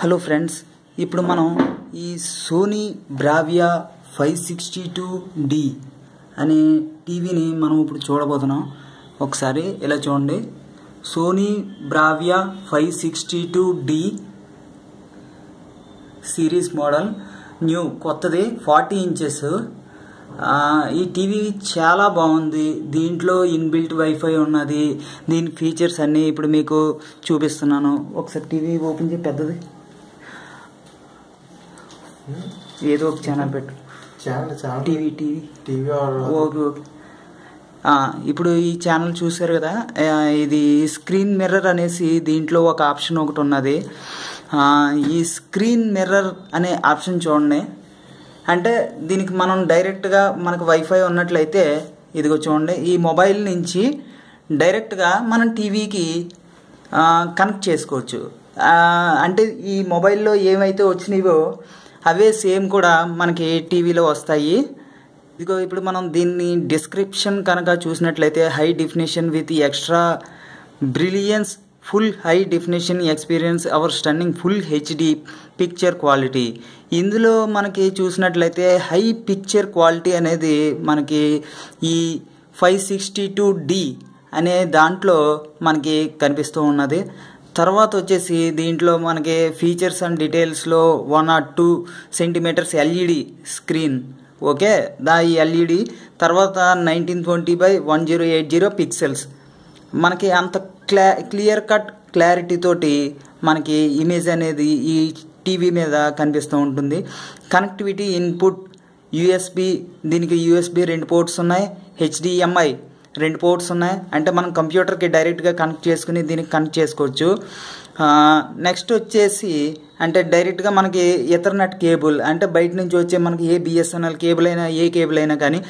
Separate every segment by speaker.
Speaker 1: Hello friends, ఇప్పుడు మనం ఈ సోనీ బ్రావియా 562D అనే టీవీని మనం ఇప్పుడు చూడబోతున్నాం. ఒకసారి ఇలా చూడండి. Sony Bravia 562D series model, new కొత్తది, 40 ఇంచెస్. ఈ టీవీ చాలా బాగుంది. దీంట్లో ఇన్బిల్ట్ వైఫై ఉన్నది. దీని ఫీచర్స్ అన్నీ ఇప్పుడు మీకు చూపిస్తున్నాను. ఒకసారి టీవీ ఓపెన్ చేసి పెద్దది ఏదో ఒక ఛానల్ పెట్టు. TV okay okay. ఇప్పుడు ఈ ఛానల్ చూసారు కదా, ఇది స్క్రీన్ మిర్రర్ అనేసి దీంట్లో ఒక ఆప్షన్ ఒకటి ఉన్నది. ఈ స్క్రీన్ మిర్రర్ అనే ఆప్షన్ చూడండి. అంటే దీనికి మనం డైరెక్ట్గా మనకు వైఫై ఉన్నట్లయితే ఇదిగో చూడండి, ఈ మొబైల్ నుంచి డైరెక్ట్గా మనం టీవీకి కనెక్ట్ చేసుకోవచ్చు. అంటే ఈ మొబైల్లో ఏమైతే వచ్చినాయో అవే సేమ్ కూడా మనకి టీవీలో వస్తాయి. ఇదిగో ఇప్పుడు మనం దీన్ని డిస్క్రిప్షన్ కనుక చూసినట్లయితే, high definition with extra brilliance, full high definition experience, our stunning full HD picture quality. ఇందులో మనకి చూసినట్లయితే హై పిక్చర్ క్వాలిటీ అనేది మనకి ఈ 562D అనే దాంట్లో మనకి కనిపిస్తూ ఉన్నది. తర్వాత వచ్చేసి దీంట్లో మనకి ఫీచర్స్ అండ్ డీటెయిల్స్లో 1 or 2 centimeters LED screen. Okay, ఈ ఎల్ఈడి తర్వాత 1920x1080 పిక్సెల్స్. మనకి అంత క్లియర్ కట్ క్లారిటీ తోటి మనకి ఇమేజ్ అనేది ఈ టీవీ మీద కనిపిస్తూ ఉంటుంది. కనెక్టివిటీ ఇన్పుట్ యూఎస్బి, దీనికి యూఎస్బి 2 పోర్ట్స్ ఉన్నాయి, హెచ్డిఎంఐ 2 పోర్ట్స్ ఉన్నాయి. అంటే మనం కంప్యూటర్కి డైరెక్ట్గా కనెక్ట్ చేసుకుని దీనికి కనెక్ట్ చేసుకోవచ్చు. నెక్స్ట్ వచ్చేసి అంటే డైరెక్ట్గా మనకి ఎథర్నెట్ కేబుల్, అంటే బయట నుంచి వచ్చే మనకి ఏ బిఎస్ఎన్ఎల్ కేబుల్ అయినా ఏ కేబుల్ అయినా కానీ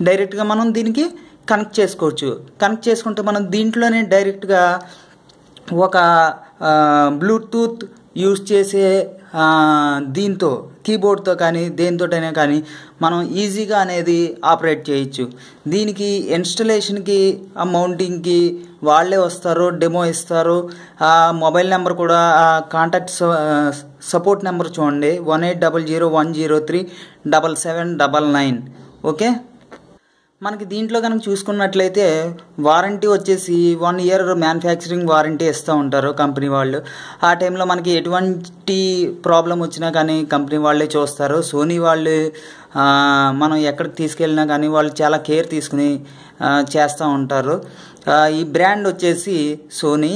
Speaker 1: డైరెక్ట్గా మనం దీనికి కనెక్ట్ చేసుకోవచ్చు. కనెక్ట్ చేసుకుంటే మనం దీంట్లోనే డైరెక్ట్గా ఒక బ్లూటూత్ యూజ్ చేసే దీంతో కీబోర్డ్తో కానీ దేనితోటైనా కానీ మనం ఈజీగా అనేది ఆపరేట్ చేయొచ్చు. దీనికి ఇన్స్టలేషన్కి మౌంటింగ్కి వాళ్ళే వస్తారు, డెమో ఇస్తారు. మొబైల్ నెంబర్ కూడా కాంటాక్ట్ సపోర్ట్ నెంబర్ చూడండి, 1800103799. ఓకే, మనకి దీంట్లో కనుక చూసుకున్నట్లయితే వారంటీ వచ్చేసి 1 year మ్యానుఫ్యాక్చరింగ్ వారంటీ ఇస్తూ ఉంటారు కంపెనీ వాళ్ళు. ఆ టైంలో మనకి ఎటువంటి ప్రాబ్లం వచ్చినా కానీ కంపెనీ వాళ్ళే చూస్తారు. సోనీ వాళ్ళు మనం ఎక్కడికి తీసుకెళ్ళినా కానీ వాళ్ళు చాలా కేర్ తీసుకుని చేస్తూ ఉంటారు. ఈ బ్రాండ్ వచ్చేసి సోనీ.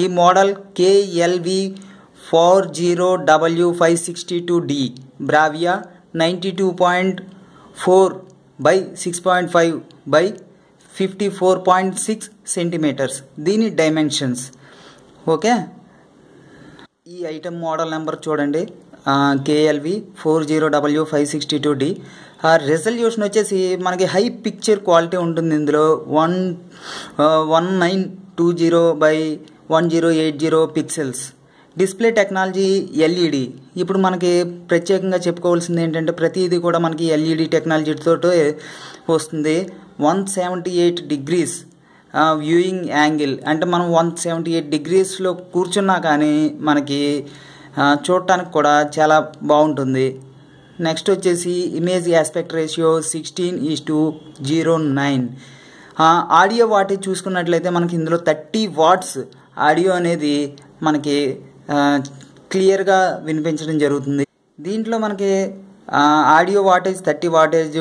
Speaker 1: ఈ మోడల్ KLV40W562D బ్రావియా 92.4/6.5/54.6 సెంటీమీటర్స్ దీని డైమెన్షన్స్. ఓకే, ఈ ఐటమ్ మోడల్ నెంబర్ చూడండి, KLV40W562D. రెజల్యూషన్ వచ్చేసి మనకి హై పిక్చర్ క్వాలిటీ ఉంటుంది. ఇందులో 1920x1080 pixels. Display technology LED. ఇప్పుడు మనకి ప్రత్యేకంగా చెప్పుకోవాల్సింది ఏంటంటే ప్రతిదీ కూడా మనకి ఎల్ఈడి టెక్నాలజీతో వస్తుంది. 178 degrees వ్యూయింగ్ యాంగిల్, అంటే మనం 178 degreesలో కూర్చున్నా కానీ మనకి చూడటానికి కూడా చాలా బాగుంటుంది. నెక్స్ట్ వచ్చేసి image aspect ratio 16:09. Audio wattage చూసుకున్నట్లయితే మనకి ఇందులో 30 watts ఆడియో అనేది మనకి క్లియర్గా వినిపించడం జరుగుతుంది. దీంట్లో మనకి audio wattage 30 wattage,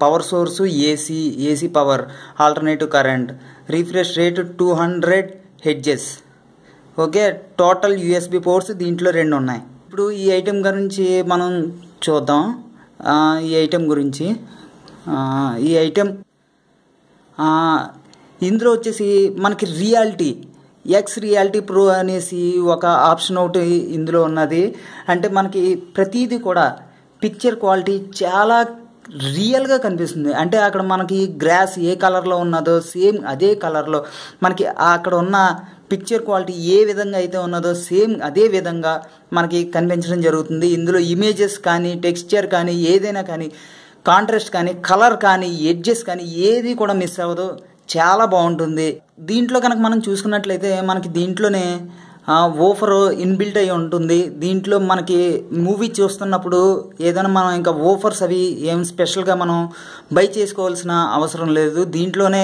Speaker 1: power source AC power, alternative current, refresh rate 200 Hz. Okay, total USB ports దీంట్లో 2 ఉన్నాయి. ఇప్పుడు ఈ ఐటెం గురించి మనం చూద్దాం. ఈ ఐటెం గురించి ఈ ఐటెం ఇందులో వచ్చేసి మనకి రియాలిటీ రియాలిటీ ప్రో అనేసి ఒక ఆప్షన్ ఒకటి ఇందులో ఉన్నది. అంటే మనకి ప్రతిదీ కూడా పిక్చర్ క్వాలిటీ చాలా రియల్గా కనిపిస్తుంది. అంటే అక్కడ మనకి గ్రాస్ ఏ కలర్లో ఉన్నదో సేమ్ అదే కలర్లో మనకి అక్కడ ఉన్న పిక్చర్ క్వాలిటీ ఏ విధంగా అయితే ఉన్నదో సేమ్ అదే విధంగా మనకి కనిపించడం జరుగుతుంది. ఇందులో ఇమేజెస్ కానీ టెక్స్చర్ కానీ ఏదైనా కానీ కాంట్రాస్ట్ కానీ కలర్ కానీ ఎడ్జెస్ కానీ ఏది కూడా మిస్ అవ్వదు. చాలా బాగుంటుంది. దీంట్లో కనుక మనం చూసుకున్నట్లయితే మనకి దీంట్లోనే ఓఫర్ ఇన్బిల్ట్ అయి ఉంటుంది. దీంట్లో మనకి మూవీ చూస్తున్నప్పుడు ఏదైనా మనం ఇంకా ఓఫర్స్ అవి ఏం స్పెషల్గా మనం బై చేసుకోవాల్సిన అవసరం లేదు. దీంట్లోనే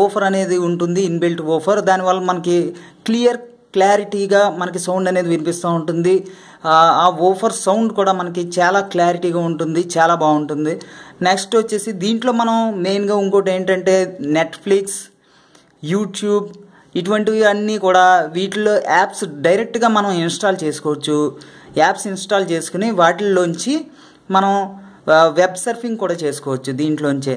Speaker 1: ఓఫర్ అనేది ఉంటుంది, ఇన్బిల్ట్ ఓఫర్. దానివల్ల మనకి క్లారిటీగా మనకి సౌండ్ అనేది వినిపిస్తూ ఉంటుంది. ఆ ఓఫర్ సౌండ్ కూడా మనకి చాలా క్లారిటీగా ఉంటుంది, చాలా బాగుంటుంది. నెక్స్ట్ వచ్చేసి దీంట్లో మనం మెయిన్గా ఇంకోటి ఏంటంటే నెట్ఫ్లిక్స్, యూట్యూబ్ ఇటువంటివి అన్నీ కూడా వీటిలో యాప్స్ డైరెక్ట్గా మనం ఇన్స్టాల్ చేసుకోవచ్చు. యాప్స్ ఇన్స్టాల్ చేసుకుని వాటిల్లోంచి మనం వెబ్ సర్ఫింగ్ కూడా చేసుకోవచ్చు. దీంట్లోంచే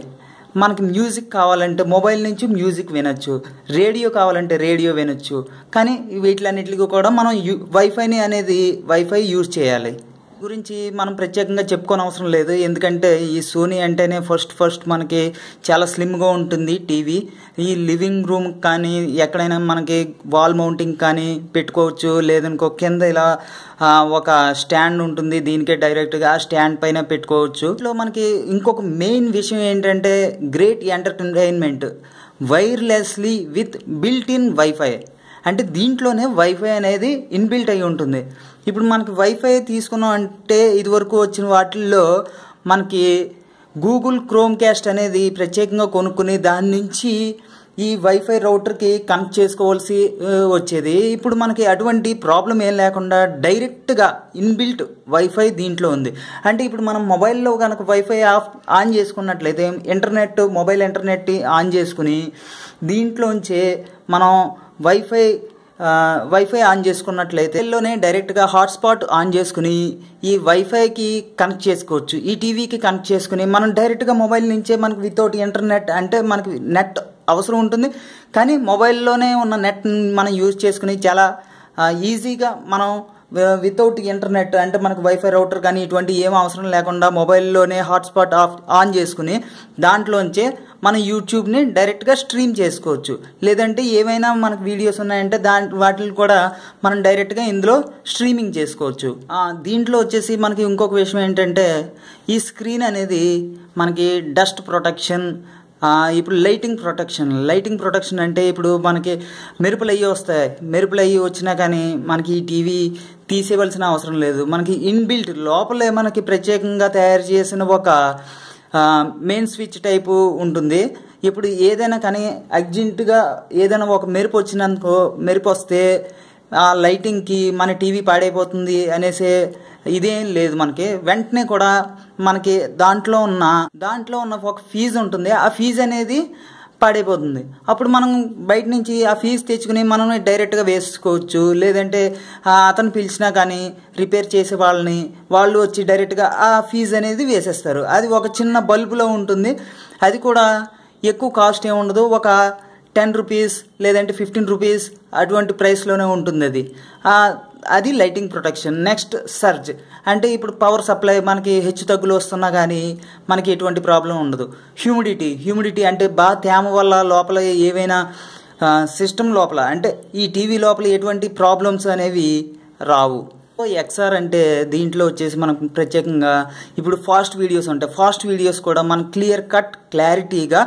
Speaker 1: మనకి మ్యూజిక్ కావాలంటే మొబైల్ నుంచి మ్యూజిక్ వినొచ్చు, రేడియో కావాలంటే రేడియో వినొచ్చు. కానీ వీటిలన్నిటికీ కూడా మనం వైఫై యూజ్ చేయాలి. గురించి మనం ప్రత్యేకంగా చెప్పుకోని అవసరం లేదు. ఎందుకంటే ఈ సోనీ అంటేనే ఫస్ట్ మనకి చాలా స్లిమ్గా ఉంటుంది టీవీ. ఈ లివింగ్ రూమ్ కానీ ఎక్కడైనా మనకి వాల్ మౌంటింగ్ కానీ పెట్టుకోవచ్చు. లేదనుకో కింద ఇలా ఒక స్టాండ్ ఉంటుంది, దీనికే డైరెక్ట్గా ఆ స్టాండ్ పైన పెట్టుకోవచ్చు. ఇట్లా మనకి ఇంకొక మెయిన్ విషయం ఏంటంటే great entertainment wirelessly with built in wifi. అంటే దీంట్లోనే వైఫై అనేది ఇన్బిల్ట్ అయి ఉంటుంది. ఇప్పుడు మనకి వైఫై తీసుకున్నాం అంటే ఇదివరకు వచ్చిన వాటిల్లో మనకి గూగుల్ క్రోమ్ క్యాస్ట్ అనేది ప్రత్యేకంగా కొనుక్కుని దాని నుంచి ఈ వైఫై రౌటర్కి కనెక్ట్ చేసుకోవాల్సి వచ్చేది. ఇప్పుడు మనకి అటువంటి ప్రాబ్లం ఏం లేకుండా డైరెక్ట్గా ఇన్బిల్ట్ వైఫై దీంట్లో ఉంది. అంటే ఇప్పుడు మనం మొబైల్లో కనుక వైఫై ఆన్ చేసుకున్నట్లయితే మొబైల్ ఇంటర్నెట్ ఆన్ చేసుకుని దీంట్లోంచే మనం వైఫై ఆన్ చేసుకున్నట్లయితే లోనే డైరెక్ట్గా హాట్స్పాట్ ఆన్ చేసుకుని ఈ వైఫైకి కనెక్ట్ చేసుకోవచ్చు. ఈ టీవీకి కనెక్ట్ చేసుకుని మనం డైరెక్ట్గా మొబైల్ నుంచే మనకి వితౌట్ ఇంటర్నెట్ అంటే మనకి నెట్ అవసరం ఉంటుంది, కానీ మొబైల్లోనే ఉన్న నెట్ మనం యూజ్ చేసుకుని చాలా ఈజీగా మనం వితౌట్ ఇంటర్నెట్ అంటే మనకు వైఫై రౌటర్ కానీ ఇటువంటి ఏం అవసరం లేకుండా మొబైల్లోనే హాట్స్పాట్ ఆన్ చేసుకుని దాంట్లోంచే మన యూట్యూబ్ని డైరెక్ట్గా స్ట్రీమ్ చేసుకోవచ్చు. లేదంటే ఏమైనా మనకు వీడియోస్ ఉన్నాయంటే వాటిని కూడా మనం డైరెక్ట్గా ఇందులో స్ట్రీమింగ్ చేసుకోవచ్చు. దీంట్లో వచ్చేసి మనకి ఇంకొక విషయం ఏంటంటే ఈ స్క్రీన్ అనేది మనకి డస్ట్ ప్రొటెక్షన్, ఇప్పుడు లైటింగ్ ప్రొటెక్షన్ అంటే ఇప్పుడు మనకి మెరుపులు అయ్యి వచ్చినా కానీ మనకి ఈ టీవీ తీసేవలసిన అవసరం లేదు. మనకి ఇన్బిల్ట్ లోపలే మనకి ప్రత్యేకంగా తయారు చేసిన ఒక మెయిన్ స్విచ్ టైపు ఉంటుంది. ఇప్పుడు ఏదైనా కానీ అర్జెంటుగా ఏదైనా ఒక మెరుపు వస్తే ఆ లైటింగ్కి మన టీవీ పాడైపోతుంది అనేసి ఇదేం లేదు. మనకి వెంటనే కూడా మనకి దాంట్లో ఉన్న ఒక ఫీజు ఉంటుంది, ఆ ఫీజు అనేది పాడైపోతుంది. అప్పుడు మనం బయట నుంచి ఆ ఫీజు తెచ్చుకుని మనం డైరెక్ట్గా వేసుకోవచ్చు. లేదంటే అతను పిలిచినా కానీ రిపేర్ చేసే వాళ్ళు వచ్చి డైరెక్ట్గా ఆ ఫీజు అనేది వేసేస్తారు. అది ఒక చిన్న బల్బులో ఉంటుంది, అది కూడా ఎక్కువ కాస్ట్ ఏమి ఉండదు, ఒక 10 రూపీస్ లేదంటే 15 రూపీస్ అటువంటి ప్రైస్లోనే ఉంటుంది. అది లైటింగ్ ప్రొటెక్షన్. నెక్స్ట్ సర్జ్ అంటే ఇప్పుడు పవర్ సప్లై మనకి హెచ్చు తగ్గులు వస్తున్నా కానీ మనకి ఎటువంటి ప్రాబ్లం ఉండదు. హ్యూమిడిటీ అంటే బాగా తేమ వల్ల లోపల ఏవైనా సిస్టమ్ లోపల అంటే ఈ టీవీ లోపల ఎటువంటి ప్రాబ్లమ్స్ అనేవి రావు. ఎక్స్ఆర్ అంటే దీంట్లో వచ్చేసి మనం ప్రత్యేకంగా ఇప్పుడు ఫాస్ట్ వీడియోస్ కూడా మనం క్లారిటీగా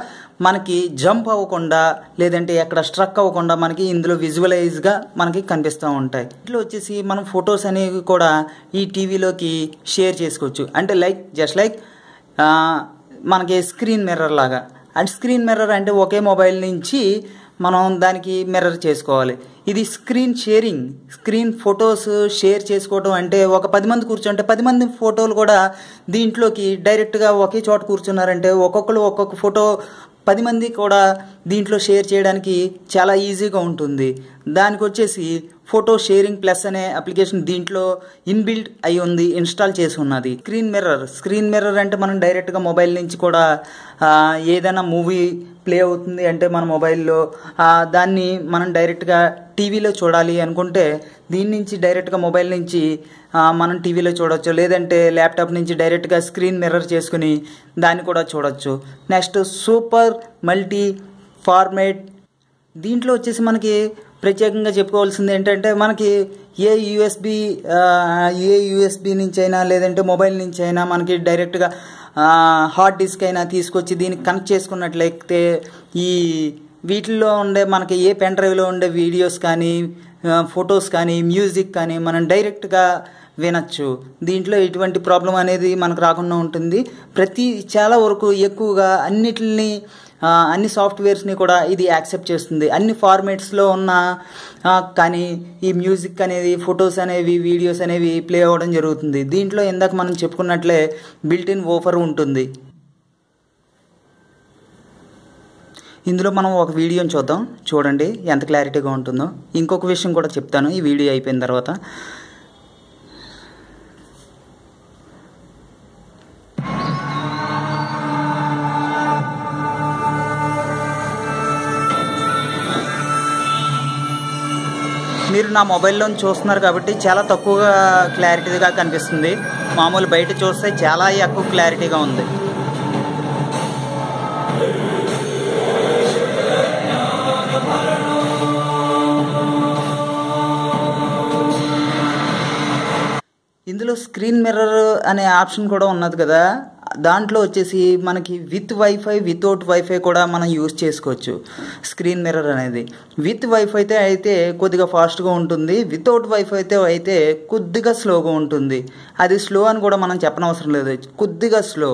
Speaker 1: మనకి జంప్ అవ్వకుండా లేదంటే ఎక్కడ స్ట్రక్ అవ్వకుండా మనకి ఇందులో విజువలైజ్గా మనకి కనిపిస్తూ ఉంటాయి. ఇట్లా వచ్చేసి మనం ఫొటోస్ అనేవి కూడా ఈ టీవీలోకి షేర్ చేసుకోవచ్చు. అంటే జస్ట్ లైక్ మనకి స్క్రీన్ మిర్రర్ లాగా. అండ్ స్క్రీన్ మిర్రర్ అంటే ఒకే మొబైల్ నుంచి మనం దానికి మిర్రర్ చేసుకోవాలి. ఇది స్క్రీన్ ఫొటోస్ షేర్ చేసుకోవడం అంటే ఒక 10 మంది కూర్చుంటే 10 మంది ఫోటోలు కూడా దీంట్లోకి డైరెక్ట్గా ఒకే చోట కూర్చున్నారంటే ఒక్కొక్క ఫోటో 10 మంది కూడా దీంట్లో షేర్ చేయడానికి చాలా ఈజీగా ఉంటుంది. దానికి వచ్చేసి ఫోటో షేరింగ్ ప్లస్ అనే అప్లికేషన్ దీంట్లో ఇన్బిల్ట్ అయి ఉంది, ఇన్స్టాల్ చేసి ఉన్నది. స్క్రీన్ మిర్రర్ అంటే మనం డైరెక్ట్గా మొబైల్ నుంచి కూడా ఏదైనా మూవీ ప్లే అవుతుంది అంటే మన మొబైల్లో దాన్ని మనం డైరెక్ట్గా టీవీలో చూడాలి అనుకుంటే దీని నుంచి డైరెక్ట్గా మొబైల్ నుంచి మనం టీవీలో చూడొచ్చు. లేదంటే ల్యాప్టాప్ నుంచి డైరెక్ట్గా స్క్రీన్ మిర్రర్ చేసుకుని దాన్ని కూడా చూడొచ్చు. Next super multi format. దీంట్లో వచ్చేసి మనకి ప్రత్యేకంగా చెప్పుకోవాల్సింది ఏంటంటే మనకి ఏ యూఎస్బి నుంచి అయినా లేదంటే మొబైల్ నుంచి అయినా మనకి డైరెక్ట్గా హార్డ్ డిస్క్ అయినా తీసుకొచ్చి దీనికి కనెక్ట్ చేసుకున్నట్లయితే ఈ వీటిల్లో ఉండే మనకి ఏ పెన్ డ్రైవ్లో ఉండే వీడియోస్ కానీ ఫొటోస్ కానీ మ్యూజిక్ కానీ మనం డైరెక్ట్గా వినొచ్చు. దీంట్లో ఎటువంటి ప్రాబ్లం అనేది మనకు రాకుండా ఉంటుంది. చాలా వరకు ఎక్కువగా అన్ని సాఫ్ట్వేర్స్ని కూడా ఇది యాక్సెప్ట్ చేస్తుంది. అన్ని ఫార్మేట్స్లో ఉన్న కానీ ఈ మ్యూజిక్ అనేది, ఫొటోస్ అనేవి, వీడియోస్ అనేవి ప్లే అవ్వడం జరుగుతుంది. దీంట్లో ఇందాక మనం చెప్పుకున్నట్లే బిల్ట్-ఇన్ వూఫర్ ఉంటుంది. ఇందులో మనం ఒక వీడియోని చూద్దాం, చూడండి ఎంత క్లారిటీగా ఉంటుందో. ఇంకొక విషయం కూడా చెప్తాను ఈ వీడియో అయిపోయిన తర్వాత. మీరు నా మొబైల్లో చూస్తున్నారు కాబట్టి చాలా తక్కువగా క్లారిటీగా కనిపిస్తుంది. మామూలు బయట చూస్తే చాలా ఎక్కువ క్లారిటీగా ఉంది. ఇందులో స్క్రీన్ మిర్రర్ అనే ఆప్షన్ కూడా ఉన్నది కదా, దాంట్లో వచ్చేసి మనకి విత్ వైఫై, వితౌట్ వైఫై కూడా మనం యూజ్ చేసుకోవచ్చు. స్క్రీన్ మిర్రర్ అనేది విత్ వైఫై అయితే కొద్దిగా ఫాస్ట్గా ఉంటుంది, వితౌట్ వైఫై అయితే కొద్దిగా స్లోగా ఉంటుంది. అది స్లో అని కూడా మనం చెప్పనవసరం లేదు, కొద్దిగా స్లో.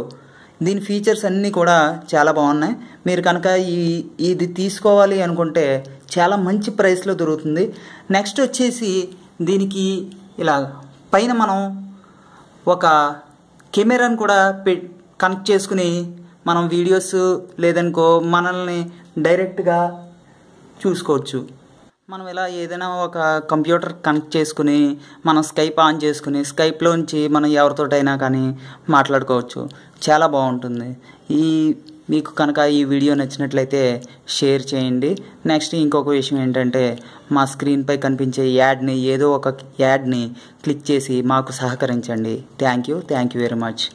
Speaker 1: దీని ఫీచర్స్ అన్నీ కూడా చాలా బాగున్నాయి. మీరు కనుక ఇది తీసుకోవాలి అనుకుంటే చాలా మంచి ప్రైస్లో దొరుకుతుంది. నెక్స్ట్ వచ్చేసి దీనికి ఇలా పైన మనం ఒక కెమెరాను కూడా కనెక్ట్ చేసుకుని మనం వీడియోస్ లేదనుకో మనల్ని డైరెక్ట్గా చూసుకోవచ్చు. మనం ఇలా ఏదైనా ఒక కంప్యూటర్ కనెక్ట్ చేసుకుని మనం స్కైప్ ఆన్ చేసుకుని స్కైప్లోంచి మనం ఎవరితోటైనా కానీ మాట్లాడుకోవచ్చు. చాలా బాగుంటుంది. మీకు కనుక ఈ వీడియో నచ్చినట్లయితే షేర్ చేయండి. నెక్స్ట్ ఇంకొక విషయం ఏంటంటే మా స్క్రీన్పై కనిపించే ఏదో ఒక యాడ్ని క్లిక్ చేసి మాకు సహకరించండి. Thank you very much.